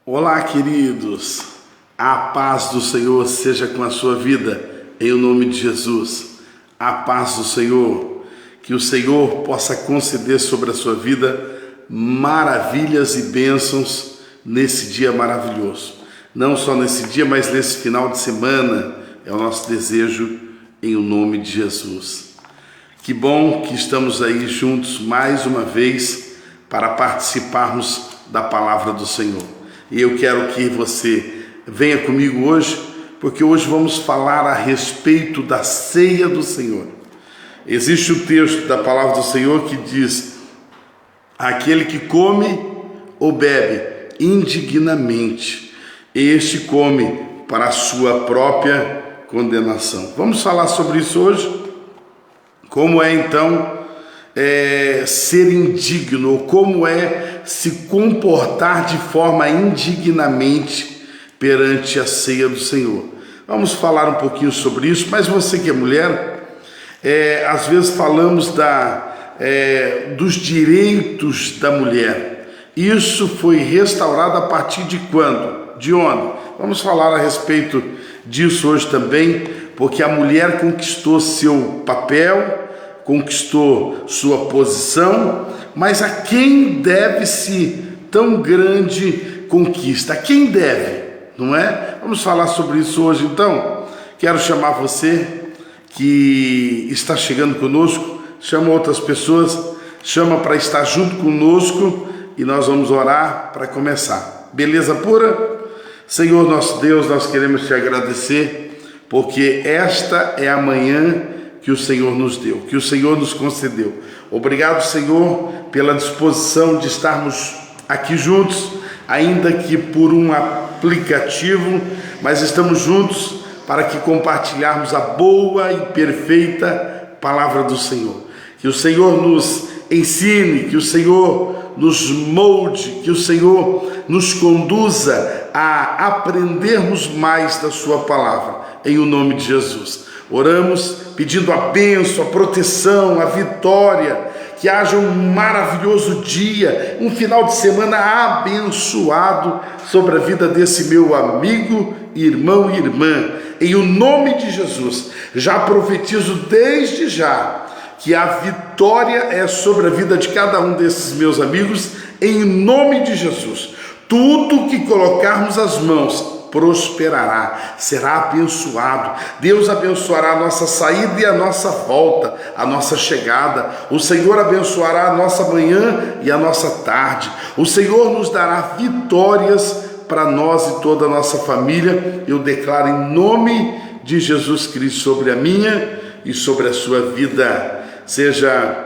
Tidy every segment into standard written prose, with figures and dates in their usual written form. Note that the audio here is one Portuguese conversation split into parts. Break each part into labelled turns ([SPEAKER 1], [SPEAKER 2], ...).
[SPEAKER 1] Olá, queridos, a paz do Senhor seja com a sua vida, em nome de Jesus. A paz do Senhor, que o Senhor possa conceder sobre a sua vida maravilhas e bênçãos nesse dia maravilhoso. Não só nesse dia, mas nesse final de semana, é o nosso desejo em nome de Jesus. Que bom que estamos aí juntos mais uma vez para participarmos da palavra do Senhor. E eu quero que você venha comigo hoje, porque hoje vamos falar a respeito da ceia do Senhor. Existe o texto da palavra do Senhor que diz: aquele que come ou bebe indignamente, este come para a sua própria condenação. Vamos falar sobre isso hoje? Como é então ser indigno, ou como é se comportar de forma indignamente perante a ceia do Senhor. Vamos falar um pouquinho sobre isso, mas você que é mulher, às vezes falamos dos direitos da mulher. Isso foi restaurado a partir de quando? De onde? Vamos falar a respeito disso hoje também, porque a mulher conquistou seu papel, conquistou sua posição, mas a quem deve-se tão grande conquista? A quem deve, não é? Vamos falar sobre isso hoje então. Quero chamar você que está chegando conosco, chama outras pessoas, chama para estar junto conosco e nós vamos orar para começar. Beleza pura? Senhor nosso Deus, nós queremos te agradecer, porque esta é a manhã que o Senhor nos deu, que o Senhor nos concedeu. Obrigado, Senhor, pela disposição de estarmos aqui juntos, ainda que por um aplicativo, mas estamos juntos para que compartilharmos a boa e perfeita palavra do Senhor. Que o Senhor nos ensine, que o Senhor nos molde, que o Senhor nos conduza a aprendermos mais da sua palavra, em o nome de Jesus. Oramos pedindo a bênção, a proteção, a vitória, que haja um maravilhoso dia, um final de semana abençoado sobre a vida desse meu amigo, irmão e irmã. Em o nome de Jesus, já profetizo desde já que a vitória é sobre a vida de cada um desses meus amigos, em nome de Jesus. Tudo que colocarmos as mãos prosperará, será abençoado. Deus abençoará a nossa saída e a nossa volta, a nossa chegada. O Senhor abençoará a nossa manhã e a nossa tarde. O Senhor nos dará vitórias para nós e toda a nossa família. Eu declaro em nome de Jesus Cristo sobre a minha e sobre a sua vida. Seja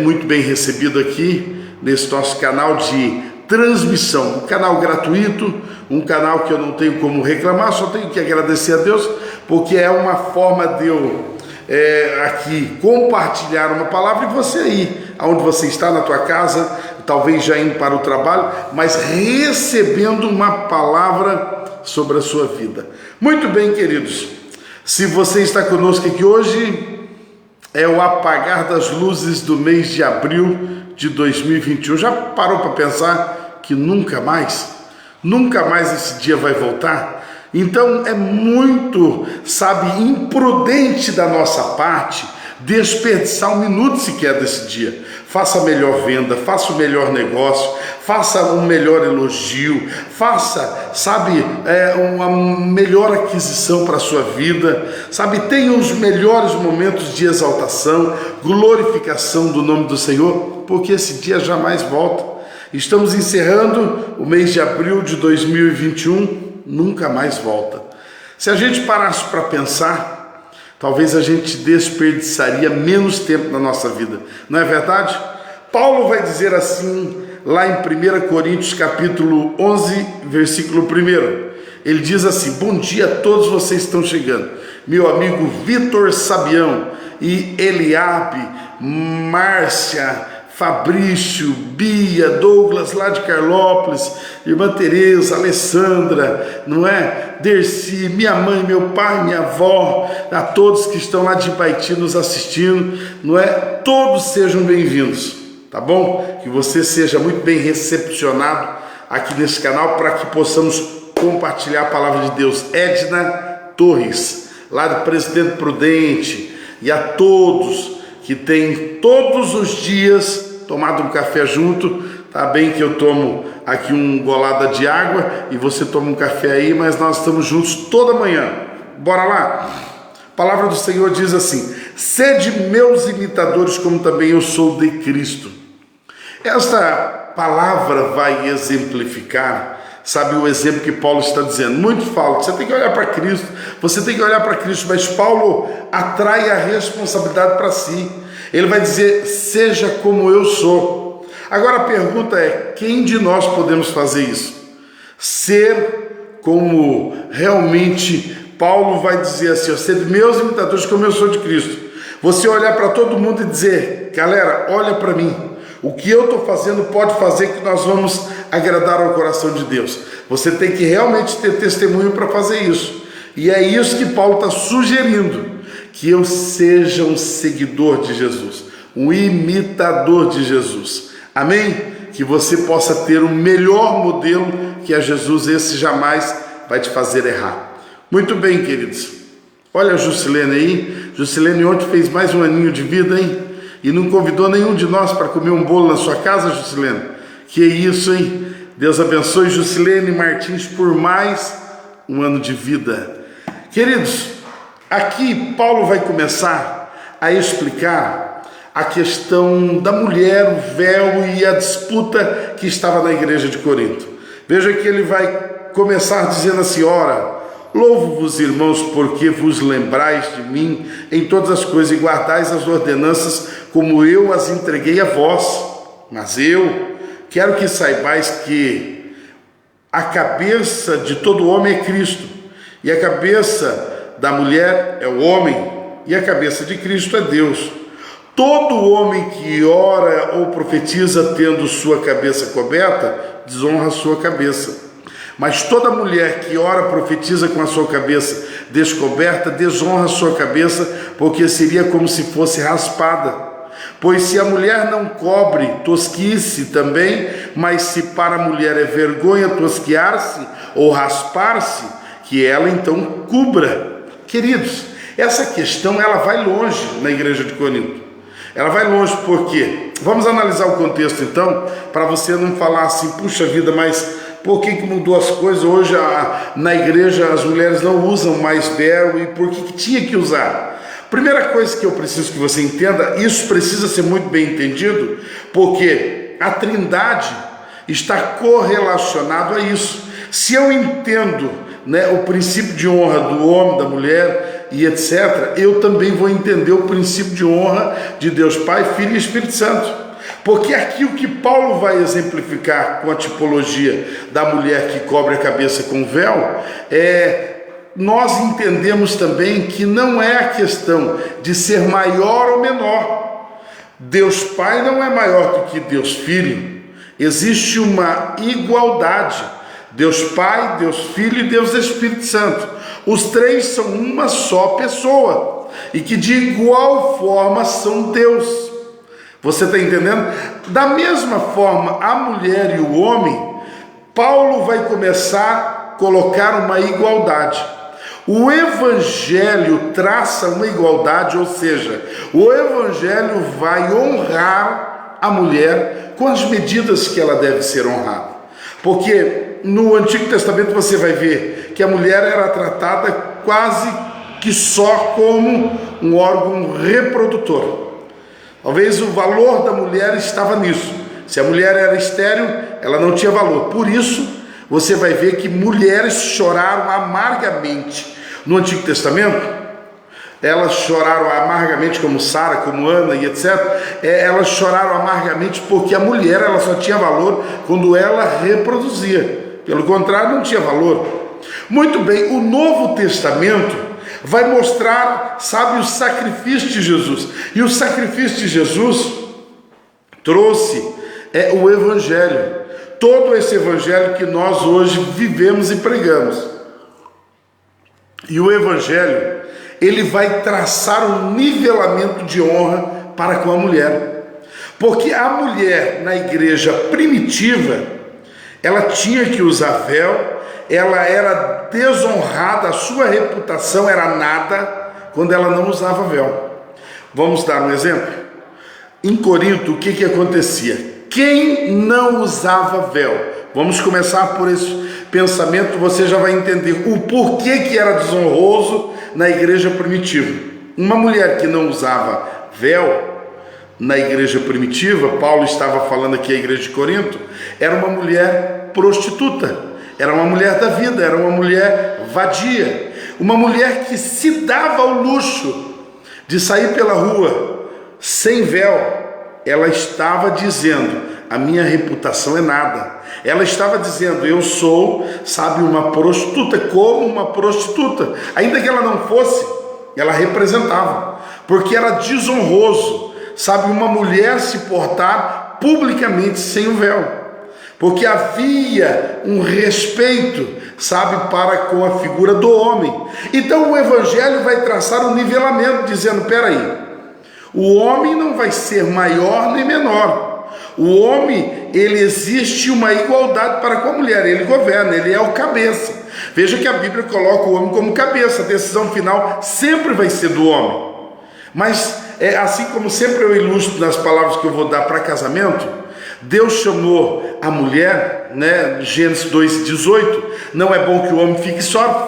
[SPEAKER 1] muito bem recebido aqui nesse nosso canal de transmissão, um canal gratuito, um canal que eu não tenho como reclamar, só tenho que agradecer a Deus, porque é uma forma de eu aqui compartilhar uma palavra, e você aí, onde você está na tua casa, talvez já indo para o trabalho, mas recebendo uma palavra sobre a sua vida. Muito bem, queridos, se você está conosco aqui hoje, é o apagar das luzes do mês de abril de 2021. Já parou para pensar que nunca mais esse dia vai voltar? Então é muito, imprudente da nossa parte desperdiçar um minuto sequer desse dia. Faça a melhor venda, faça o melhor negócio, faça um melhor elogio, faça, uma melhor aquisição para a sua vida, tenha os melhores momentos de exaltação, glorificação do nome do Senhor, porque esse dia jamais volta. Estamos encerrando o mês de abril de 2021, nunca mais volta. Se a gente parasse para pensar, talvez a gente desperdiçaria menos tempo na nossa vida, não é verdade? Paulo vai dizer assim, lá em 1 Coríntios capítulo 11, versículo 1, ele diz assim: bom dia a todos vocês que estão chegando, meu amigo Vitor Sabião e Eliabe, Márcia, Fabrício, Bia, Douglas lá de Carlópolis, irmã Tereza, Alessandra, não é? Dercy, minha mãe, meu pai, minha avó, a todos que estão lá de Ibaiti nos assistindo, não é? Todos sejam bem-vindos, tá bom? Que você seja muito bem recepcionado aqui nesse canal para que possamos compartilhar a palavra de Deus. Edna Torres, lá do Presidente Prudente, e a todos que têm todos os dias tomado um café junto. Tá bem que eu tomo aqui um golada de água e você toma um café aí, mas nós estamos juntos toda manhã. Bora lá? A palavra do Senhor diz assim: sede meus imitadores, como também eu sou de Cristo. Esta palavra vai exemplificar, sabe, o exemplo que Paulo está dizendo. Muito fala, você tem que olhar para Cristo, você tem que olhar para Cristo, mas Paulo atrai a responsabilidade para si. Ele vai dizer: seja como eu sou. Agora a pergunta é: quem de nós podemos fazer isso? Ser como realmente Paulo vai dizer assim: ser meus imitadores como eu sou de Cristo. Você olhar para todo mundo e dizer: galera, olha para mim, o que eu estou fazendo pode fazer que nós vamos agradar ao coração de Deus. Você tem que realmente ter testemunho para fazer isso. E é isso que Paulo está sugerindo, que eu seja um seguidor de Jesus, um imitador de Jesus. Amém? Que você possa ter o melhor modelo, que é Jesus. Esse jamais vai te fazer errar. Muito bem, queridos. Olha a Juscelene aí. Juscelene ontem fez mais um aninho de vida, hein? E não convidou nenhum de nós para comer um bolo na sua casa, Juscelene. Que isso, hein? Deus abençoe Juscelene Martins por mais um ano de vida. Queridos, aqui Paulo vai começar a explicar a questão da mulher, o véu e a disputa que estava na igreja de Corinto. Veja que ele vai começar dizendo assim: ora, louvo-vos, irmãos, porque vos lembrais de mim em todas as coisas e guardais as ordenanças como eu as entreguei a vós. Mas eu quero que saibais que a cabeça de todo homem é Cristo, e a cabeça da mulher é o homem, e a cabeça de Cristo é Deus. Todo homem que ora ou profetiza tendo sua cabeça coberta, desonra a sua cabeça. Mas toda mulher que ora, profetiza com a sua cabeça descoberta, desonra a sua cabeça, porque seria como se fosse raspada. Pois se a mulher não cobre, tosquice também, mas se para a mulher é vergonha tosquiar-se ou raspar-se, que ela então cubra. Queridos, essa questão ela vai longe na igreja de Corinto. Ela vai longe porque, vamos analisar o contexto então, para você não falar assim: puxa vida, mas por que mudou as coisas? Hoje na igreja as mulheres não usam mais véu, e por que tinha que usar? Primeira coisa que eu preciso que você entenda, isso precisa ser muito bem entendido, porque a Trindade está correlacionado a isso. Se eu entendo, o princípio de honra do homem, da mulher e etc., eu também vou entender o princípio de honra de Deus Pai, Filho e Espírito Santo. Porque aqui o que Paulo vai exemplificar com a tipologia da mulher que cobre a cabeça com véu, nós entendemos também que não é a questão de ser maior ou menor. Deus Pai não é maior do que Deus Filho. Existe uma igualdade. Deus Pai, Deus Filho e Deus Espírito Santo. Os três são uma só pessoa e que de igual forma são Deus. Você está entendendo? Da mesma forma, a mulher e o homem, Paulo vai começar a colocar uma igualdade. O Evangelho traça uma igualdade, ou seja, o Evangelho vai honrar a mulher com as medidas que ela deve ser honrada. Porque no Antigo Testamento você vai ver que a mulher era tratada quase que só como um órgão reprodutor. Talvez o valor da mulher estava nisso. Se a mulher era estéril, ela não tinha valor. Por isso, você vai ver que mulheres choraram amargamente. No Antigo Testamento, elas choraram amargamente, como Sara, como Ana e etc. Elas choraram amargamente porque a mulher ela só tinha valor quando ela reproduzia. Pelo contrário, não tinha valor. Muito bem, o Novo Testamento vai mostrar, sabe, o sacrifício de Jesus. E o sacrifício de Jesus trouxe o Evangelho. Todo esse Evangelho que nós hoje vivemos e pregamos. E o Evangelho, ele vai traçar um nivelamento de honra para com a mulher. Porque a mulher na igreja primitiva, ela tinha que usar véu, ela era desonrada, a sua reputação era nada quando ela não usava véu. Vamos dar um exemplo? Em Corinto, o que acontecia? Quem não usava véu? Vamos começar por esse pensamento, você já vai entender o porquê que era desonroso na igreja primitiva. Uma mulher que não usava véu na igreja primitiva, Paulo estava falando aqui a igreja de Corinto, era uma mulher prostituta, era uma mulher da vida, era uma mulher vadia, uma mulher que se dava ao luxo de sair pela rua sem véu. Ela estava dizendo, a minha reputação é nada. Ela estava dizendo, eu sou, uma prostituta, como uma prostituta. Ainda que ela não fosse, ela representava, porque era desonroso, uma mulher se portar publicamente sem o véu, porque havia um respeito, para com a figura do homem. Então o Evangelho vai traçar um nivelamento, dizendo, peraí, o homem não vai ser maior nem menor. O homem, ele existe uma igualdade para com a mulher, ele governa, ele é o cabeça. Veja que a Bíblia coloca o homem como cabeça, a decisão final sempre vai ser do homem. Mas, assim como sempre eu ilustro nas palavras que eu vou dar para casamento, Deus chamou a mulher, Gênesis 2,18, não é bom que o homem fique só,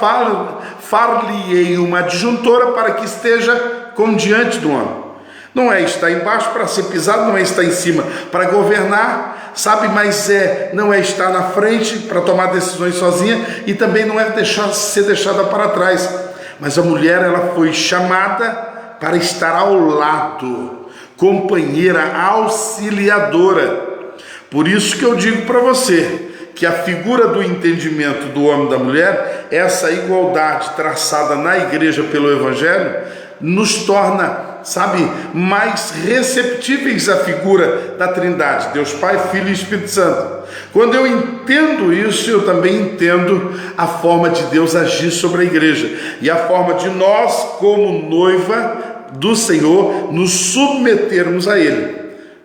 [SPEAKER 1] far-lhe-ei uma adjuntora para que esteja como diante do homem. Não é estar embaixo para ser pisado, não é estar em cima para governar, mas não é estar na frente para tomar decisões sozinha, e também não é ser deixada para trás. Mas a mulher, ela foi chamada para estar ao lado, companheira, auxiliadora. Por isso que eu digo para você, que a figura do entendimento do homem e da mulher, essa igualdade traçada na igreja pelo Evangelho, nos torna, mais receptíveis à figura da Trindade, Deus Pai, Filho e Espírito Santo. Quando eu entendo isso, eu também entendo a forma de Deus agir sobre a igreja, e a forma de nós, como noiva do Senhor, nos submetermos a Ele,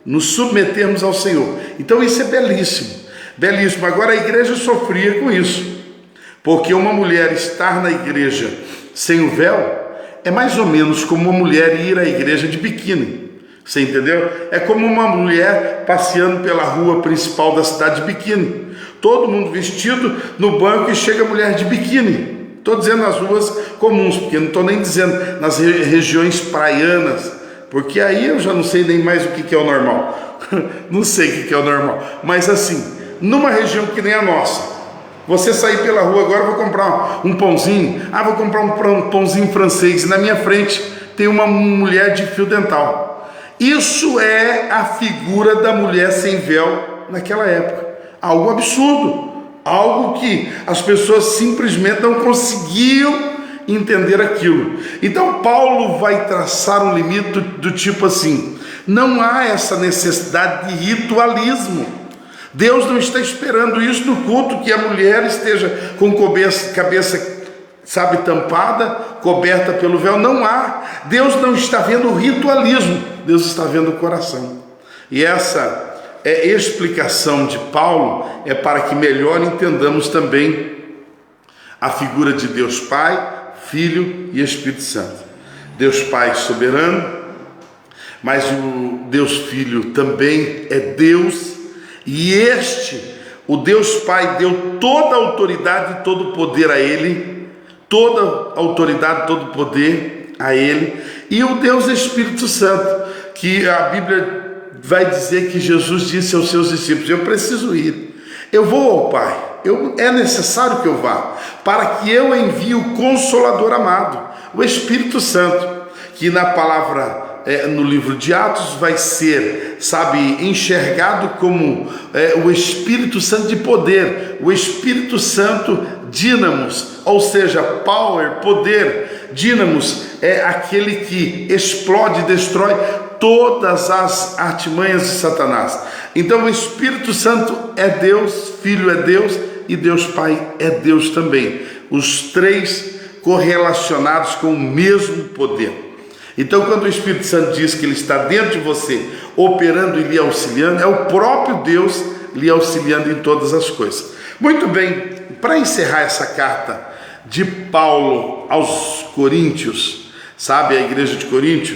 [SPEAKER 1] nos submetermos ao Senhor. Então isso é belíssimo, belíssimo. Agora a igreja sofria com isso, porque uma mulher estar na igreja sem o véu é mais ou menos como uma mulher ir à igreja de biquíni. Você entendeu? É como uma mulher passeando pela rua principal da cidade de biquíni. Todo mundo vestido no banco, e chega a mulher de biquíni. Estou dizendo nas ruas comuns, porque não estou nem dizendo nas regiões praianas, porque aí eu já não sei nem mais o que é o normal. Não sei o que é o normal. Mas assim, numa região que nem a nossa, você sair pela rua agora, vou comprar um pãozinho, vou comprar um pãozinho francês, e na minha frente tem uma mulher de fio dental. Isso é a figura da mulher sem véu naquela época. Algo absurdo, algo que as pessoas simplesmente não conseguiam entender aquilo. Então Paulo vai traçar um limite do tipo assim, não há essa necessidade de ritualismo. Deus não está esperando isso no culto, que a mulher esteja com cabeça, tampada, coberta pelo véu. Não há. Deus não está vendo o ritualismo, Deus está vendo o coração. E essa explicação de Paulo é para que melhor entendamos também a figura de Deus Pai, Filho e Espírito Santo. Deus Pai soberano, mas o Deus Filho também é Deus. E o Deus Pai, deu toda a autoridade e todo o poder a Ele, toda a autoridade, todo o poder a Ele, e o Deus Espírito Santo, que a Bíblia vai dizer que Jesus disse aos seus discípulos, eu preciso ir, eu vou ao Pai, é necessário que eu vá, para que eu envie o Consolador amado, o Espírito Santo, que na palavra no livro de Atos vai ser, enxergado como o Espírito Santo de poder, o Espírito Santo dínamos, ou seja, power, poder. Dínamos é aquele que explode, destrói todas as artimanhas de Satanás. Então o Espírito Santo é Deus, Filho é Deus e Deus Pai é Deus também. Os três correlacionados com o mesmo poder. Então, quando o Espírito Santo diz que Ele está dentro de você, operando e lhe auxiliando, é o próprio Deus lhe auxiliando em todas as coisas. Muito bem, para encerrar essa carta de Paulo aos Coríntios, sabe, a igreja de Corinto,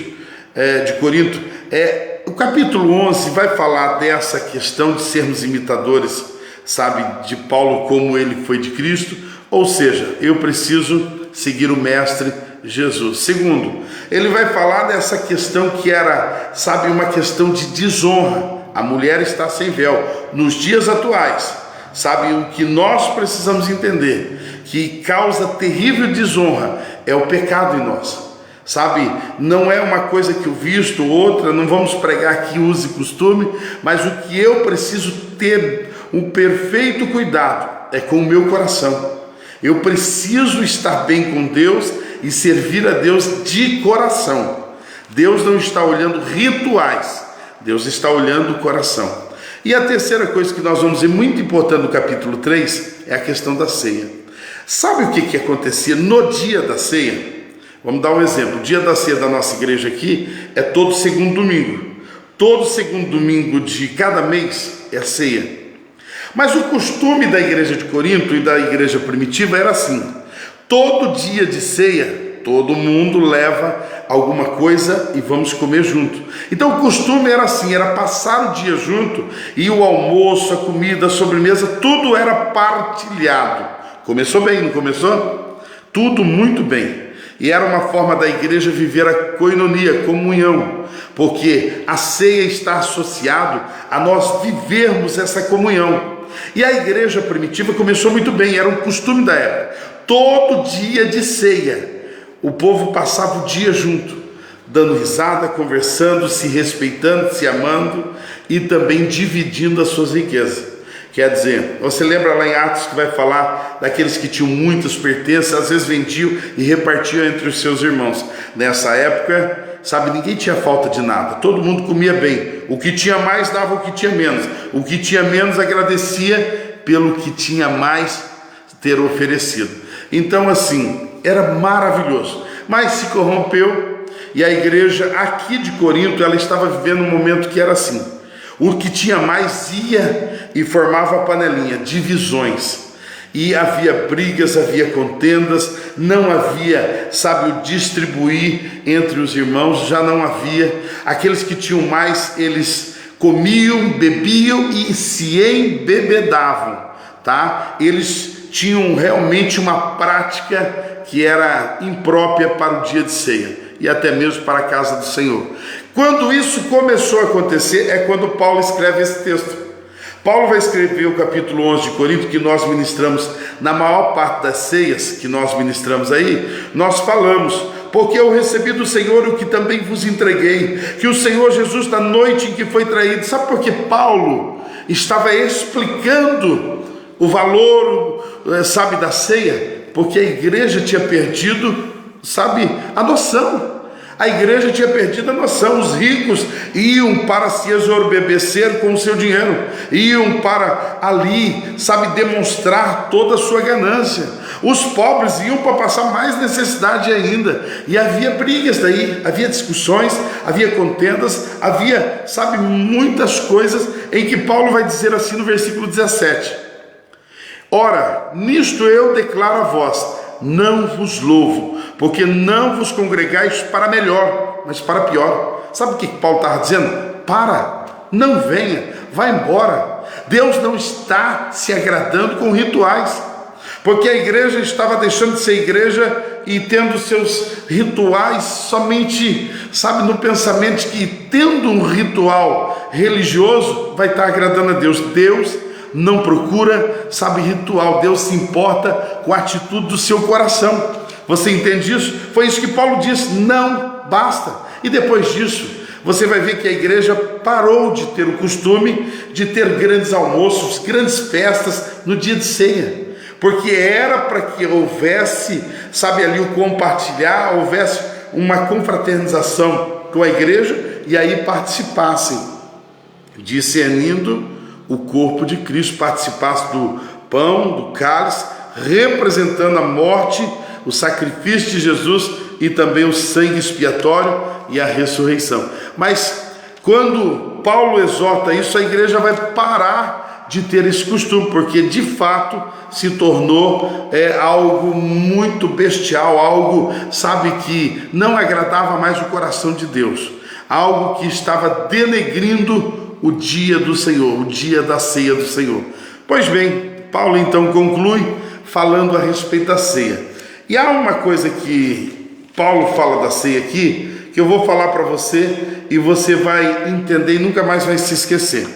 [SPEAKER 1] o capítulo 11 vai falar dessa questão de sermos imitadores, sabe, de Paulo como ele foi de Cristo, ou seja, eu preciso seguir o Mestre Jesus. Segundo, ele vai falar dessa questão que era, sabe, uma questão de desonra. A mulher está sem véu nos dias atuais. Sabe, o que nós precisamos entender, que causa terrível desonra, é o pecado em nós. Sabe, não é uma coisa que eu visto, outra, não vamos pregar aqui uso e costume, mas o que eu preciso ter um perfeito cuidado é com o meu coração. Eu preciso estar bem com Deus e servir a Deus de coração. Deus não está olhando rituais, Deus está olhando o coração. E a terceira coisa que nós vamos ver, muito importante no capítulo 3, é a questão da ceia. Sabe o que acontecia no dia da ceia? Vamos dar um exemplo. O dia da ceia da nossa igreja aqui é todo segundo domingo. Todo segundo domingo de cada mês é ceia. Mas o costume da igreja de Corinto e da igreja primitiva era assim: todo dia de ceia, todo mundo leva alguma coisa e vamos comer junto. Então o costume era assim, era passar o dia junto, e o almoço, a comida, a sobremesa, tudo era partilhado. Começou bem, não começou? Tudo muito bem. E era uma forma da igreja viver a koinonia, comunhão, porque a ceia está associado a nós vivermos essa comunhão. E a igreja primitiva começou muito bem, era um costume da época. Todo dia de ceia, o povo passava o dia junto, dando risada, conversando, se respeitando, se amando e também dividindo as suas riquezas. Quer dizer, você lembra lá em Atos que vai falar daqueles que tinham muitos pertences, às vezes vendiam e repartiam entre os seus irmãos. Nessa época, sabe, ninguém tinha falta de nada, todo mundo comia bem. O que tinha mais dava o que tinha menos, o que tinha menos agradecia pelo que tinha mais ter oferecido. Então assim, era maravilhoso, mas se corrompeu, e a igreja aqui de Corinto, ela estava vivendo um momento que era assim: o que tinha mais ia e formava a panelinha, divisões, e havia brigas, havia contendas, não havia, sabe, o distribuir entre os irmãos, já não havia. Aqueles que tinham mais, eles comiam, bebiam e se embebedavam, tá? Eles tinham realmente uma prática que era imprópria para o dia de ceia e até mesmo para a casa do Senhor. Quando isso começou a acontecer, é quando Paulo escreve esse texto. Paulo vai escrever o capítulo 11 de Corinto, que nós ministramos na maior parte das ceias que nós ministramos aí. Nós falamos: porque eu recebi do Senhor o que também vos entreguei, que o Senhor Jesus, na noite em que foi traído. Sabe por que Paulo estava explicando o valor, sabe, da ceia? Porque a igreja tinha perdido, sabe, a noção. A igreja tinha perdido a noção. Os ricos iam para se exorbecer com o seu dinheiro, iam para ali, sabe, demonstrar toda a sua ganância. Os pobres iam para passar mais necessidade ainda, e havia brigas daí, havia discussões, havia contendas, havia, sabe, muitas coisas em que Paulo vai dizer assim no versículo 17: ora, nisto eu declaro a vós, não vos louvo, porque não vos congregais para melhor, mas para pior. Sabe o que Paulo estava dizendo? Não venha, vá embora. Deus não está se agradando com rituais, porque a igreja estava deixando de ser igreja e tendo seus rituais somente, sabe, no pensamento de que tendo um ritual religioso vai estar agradando a Deus. Deus não procura, sabe, ritual. Deus se importa com a atitude do seu coração. Você entende isso? Foi isso que Paulo disse: não basta. E depois disso, você vai ver que a igreja parou de ter o costume de ter grandes almoços, grandes festas no dia de ceia, porque era para que houvesse, sabe, ali o compartilhar, houvesse uma confraternização com a igreja, e aí participassem, discernindo o corpo de Cristo, participasse do pão, do cálice, representando a morte, o sacrifício de Jesus e também o sangue expiatório e a ressurreição. Mas quando Paulo exorta isso, a igreja vai parar de ter esse costume, porque de fato se tornou algo muito bestial, algo, sabe, que não agradava mais o coração de Deus, algo que estava denegrindo o dia do Senhor, o dia da ceia do Senhor. Pois bem, Paulo então conclui falando a respeito da ceia. E há uma coisa que Paulo fala da ceia aqui, que eu vou falar para você e você vai entender e nunca mais vai se esquecer.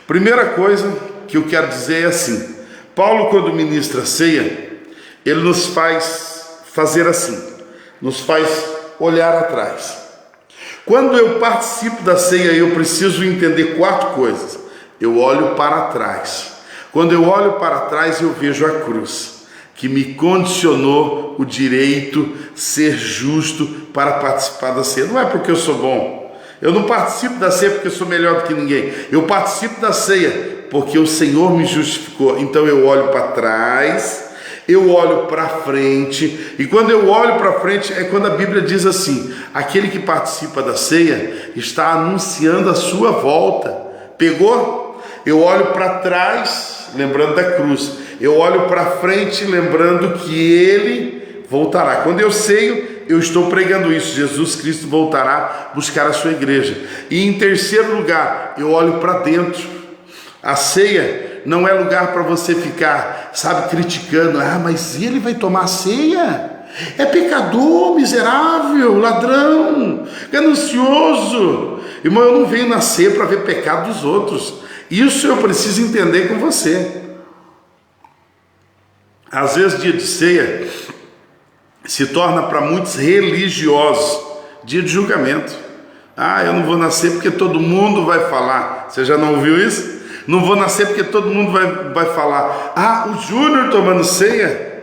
[SPEAKER 1] Primeira coisa que eu quero dizer é assim: Paulo, quando ministra a ceia, ele nos faz fazer assim, nos faz olhar atrás. Quando eu participo da ceia, eu preciso entender 4 coisas. Eu olho para trás. Quando eu olho para trás, eu vejo a cruz, que me condicionou o direito ser justo para participar da ceia. Não é porque eu sou bom. Eu não participo da ceia porque eu sou melhor do que ninguém. Eu participo da ceia porque o Senhor me justificou. Então eu olho para trás, eu olho para frente. E quando eu olho para frente é quando a Bíblia diz assim: aquele que participa da ceia está anunciando a sua volta. Pegou? Eu olho para trás, lembrando da cruz. Eu olho para frente, lembrando que Ele voltará. Quando eu ceio, eu estou pregando isso: Jesus Cristo voltará buscar a sua igreja. E em terceiro lugar, eu olho para dentro. A ceia não é lugar para você ficar, sabe, criticando. Ah, mas ele vai tomar ceia? É pecador, miserável, ladrão, ganancioso. Irmão, eu não venho na ceia para ver pecado dos outros. Isso eu preciso entender com você. Às vezes dia de ceia se torna para muitos religiosos dia de julgamento. Ah, eu não vou nascer porque todo mundo vai falar. Você já não ouviu isso? Não vou nascer porque todo mundo vai falar. Ah, o Júnior tomando ceia.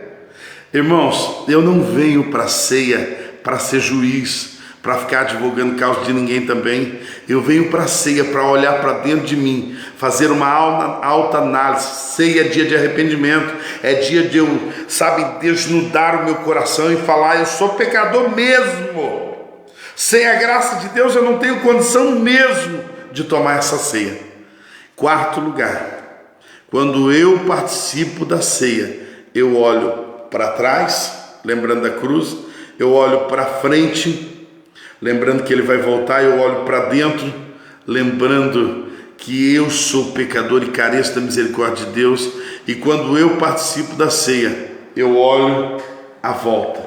[SPEAKER 1] Irmãos, eu não venho para a ceia para ser juiz, para ficar advogando causa de ninguém também. Eu venho para a ceia para olhar para dentro de mim, fazer uma alta análise. Ceia é dia de arrependimento, é dia de eu, sabe, desnudar o meu coração e falar: eu sou pecador mesmo. Sem a graça de Deus eu não tenho condição mesmo de tomar essa ceia. Quarto lugar, quando eu participo da ceia, eu olho para trás, lembrando da cruz, eu olho para frente, lembrando que Ele vai voltar, eu olho para dentro, lembrando que eu sou pecador e careço da misericórdia de Deus. E quando eu participo da ceia, eu olho à volta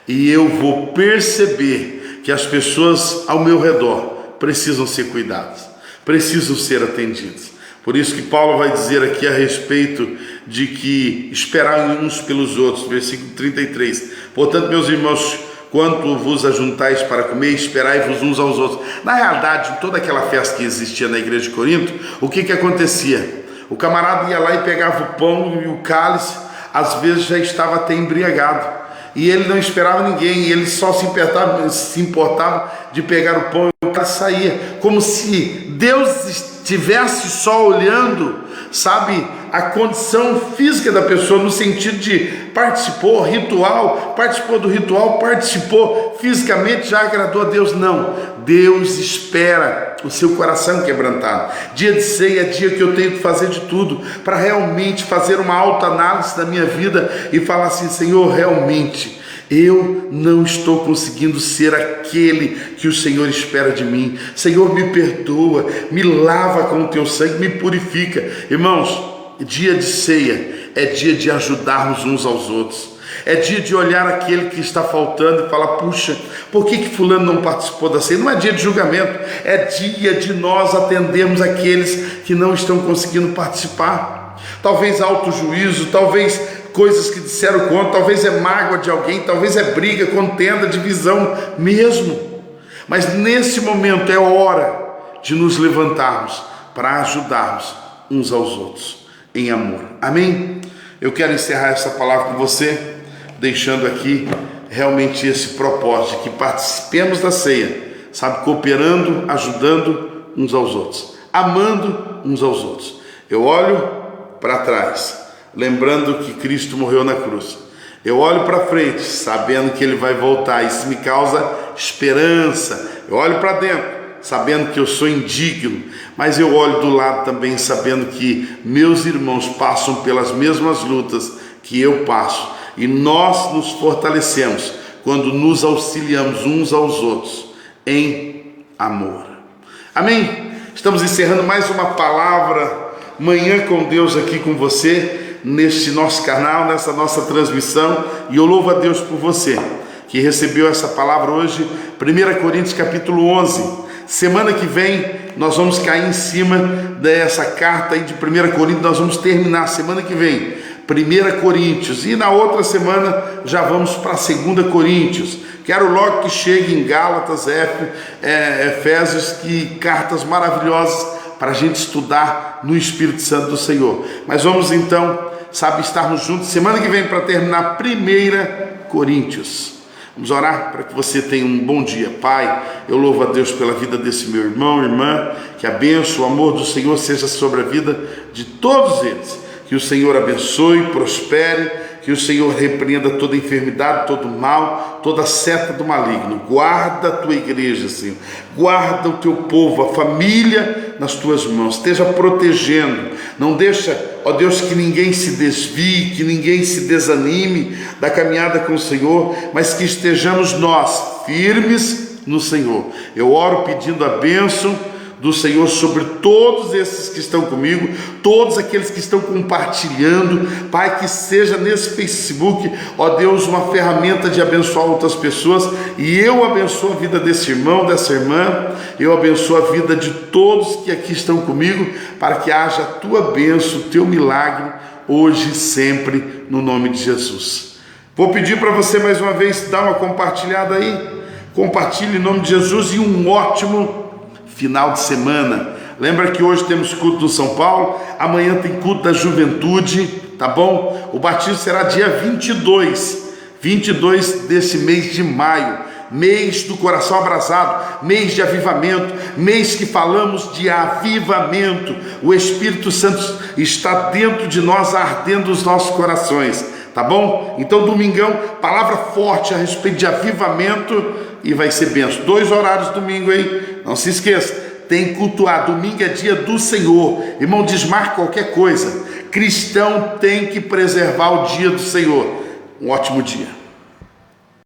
[SPEAKER 1] e eu vou perceber que as pessoas ao meu redor precisam ser cuidadas, precisam ser atendidas. Por isso que Paulo vai dizer aqui a respeito de que esperar uns pelos outros, versículo 33. Portanto, meus irmãos, quando vos ajuntais para comer, esperai-vos uns aos outros. Na realidade, em toda aquela festa que existia na igreja de Corinto, o que acontecia? O camarada ia lá e pegava o pão e o cálice, às vezes já estava até embriagado, e ele não esperava ninguém, ele só se importava de pegar o pão e o cálice saía, como se Deus estivesse só olhando, sabe, a condição física da pessoa, no sentido de participou do ritual, participou fisicamente, já agradou a Deus. Não, Deus espera o seu coração quebrantado. Dia de ceia é dia que eu tenho que fazer de tudo para realmente fazer uma autoanálise da minha vida e falar assim: Senhor, realmente eu não estou conseguindo ser aquele que o Senhor espera de mim. Senhor, me perdoa, me lava com o teu sangue, me purifica. Irmãos, dia de ceia é dia de ajudarmos uns aos outros. É dia de olhar aquele que está faltando e falar: puxa, por que fulano não participou da ceia? Não é dia de julgamento, é dia de nós atendermos aqueles que não estão conseguindo participar. Talvez autojuízo, talvez coisas que disseram contra, talvez é mágoa de alguém, talvez é briga, contenda, divisão mesmo. Mas nesse momento é hora de nos levantarmos para ajudarmos uns aos outros em amor. Amém? Eu quero encerrar essa palavra com você, deixando aqui realmente esse propósito de que participemos da ceia, sabe, cooperando, ajudando uns aos outros, amando uns aos outros. Eu olho para trás, lembrando que Cristo morreu na cruz. Eu olho para frente, sabendo que Ele vai voltar. Isso me causa esperança. Eu olho para dentro, sabendo que eu sou indigno, mas eu olho do lado também sabendo que meus irmãos passam pelas mesmas lutas que eu passo, e nós nos fortalecemos quando nos auxiliamos uns aos outros em amor. Amém? Estamos encerrando mais uma palavra Manhã com Deus aqui com você, neste nosso canal, nessa nossa transmissão, e eu louvo a Deus por você que recebeu essa palavra hoje. 1 Coríntios capítulo 11. Semana que vem nós vamos cair em cima dessa carta aí de 1 Coríntios. Nós vamos terminar semana que vem 1 Coríntios, e na outra semana já vamos para 2 Coríntios. Quero logo que chegue em Gálatas, Efésios, que cartas maravilhosas para a gente estudar no Espírito Santo do Senhor. Mas vamos então, estarmos juntos semana que vem para terminar 1 Coríntios. Vamos orar para que você tenha um bom dia. Pai, eu louvo a Deus pela vida desse meu irmão, irmã, que a bênção, o amor do Senhor seja sobre a vida de todos eles. Que o Senhor abençoe, prospere, que o Senhor repreenda toda enfermidade, todo mal, toda seta do maligno. Guarda a tua igreja, Senhor. Guarda o teu povo, a família nas tuas mãos. Esteja protegendo. Não deixa, ó Deus, que ninguém se desvie, que ninguém se desanime da caminhada com o Senhor, mas que estejamos nós firmes no Senhor. Eu oro pedindo a bênção do Senhor sobre todos esses que estão comigo, todos aqueles que estão compartilhando. Pai, que seja nesse Facebook, ó Deus, uma ferramenta de abençoar outras pessoas, e eu abençoo a vida desse irmão, dessa irmã, eu abençoo a vida de todos que aqui estão comigo, para que haja a tua bênção, o teu milagre, hoje e sempre, no nome de Jesus. Vou pedir para você mais uma vez, dar uma compartilhada aí, compartilhe em nome de Jesus, e um ótimo final de semana. Lembra que hoje temos culto no São Paulo, amanhã tem culto da juventude, tá bom? O batismo será dia 22 desse mês de maio, mês do coração abrasado, mês de avivamento, mês que falamos de avivamento. O Espírito Santo está dentro de nós, ardendo os nossos corações, tá bom? Então domingão, palavra forte a respeito de avivamento, e vai ser benção. 2 horários domingo, hein? Não se esqueça, tem que cultuar. Domingo é dia do Senhor. Irmão, desmarque qualquer coisa. Cristão tem que preservar o dia do Senhor. Um ótimo dia.